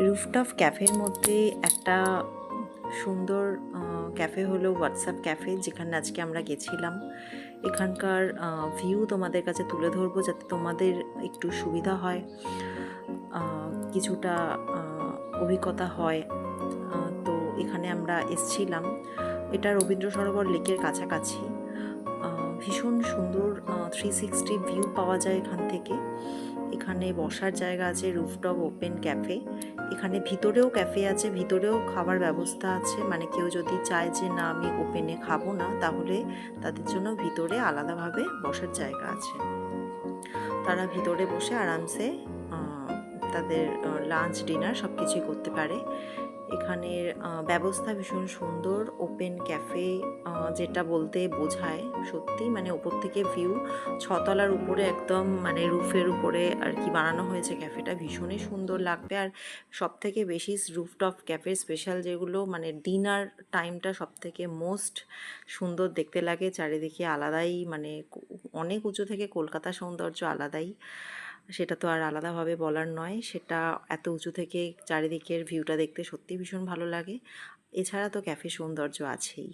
Rooftop ক্যাফের মধ্যে একটা সুন্দর ক্যাফে হলো হোয়াটসঅ্যাপ ক্যাফে, যেখানে আজকে আমরা গেছিলাম। এখানকার ভিউ তোমাদের কাছে তুলে ধরবো যাতে তোমাদের একটু সুবিধা হয়, কিছুটা অভিজ্ঞতা হয়। তো এখানে আমরা এসছিলাম, এটা রবীন্দ্র সরোবর লেকের কাছাকাছি। ভীষণ সুন্দর 360 ভিউ পাওয়া যায় এখান থেকে। এখানে বসার জায়গা আছে, রুফটপ ওপেন ক্যাফে। এখানে ভিতরেও ক্যাফে আছে, ভিতরেও খাবার ব্যবস্থা আছে, মানে কেউ যদি চায় যে না আমি ওপেনে খাবো না, তাহলে তাদের জন্য ভিতরে আলাদাভাবে বসার জায়গা আছে। তারা ভিতরে বসে আরামসে তাদের লাঞ্চ ডিনার সব কিছুই করতে পারে। এখানের ব্যবস্থা ভীষণ সুন্দর। ওপেন ক্যাফে যেটা বলতে বোঝায়, সত্যি মানে ওপর থেকে ভিউ, ছতলার উপরে একদম মানে রুফের উপরে আর কি বানানো হয়েছে ক্যাফেটা, ভীষণই সুন্দর লাগবে। আর সব থেকে বেশি রুফটপ ক্যাফে স্পেশাল যেগুলো, মানে ডিনার টাইমটা সব থেকে মোস্ট সুন্দর দেখতে লাগে। চারিদিকে আলাদাই, মানে অনেক উঁচু থেকে কলকাতা সৌন্দর্য আলাদাই, সেটা তো আর আলাদাভাবে বলার নয়। সেটা এত উঁচু থেকে চারিদিকের ভিউটা দেখতে সত্যি ভীষণ ভালো লাগে। এছাড়া তো ক্যাফে সৌন্দর্য আছেই।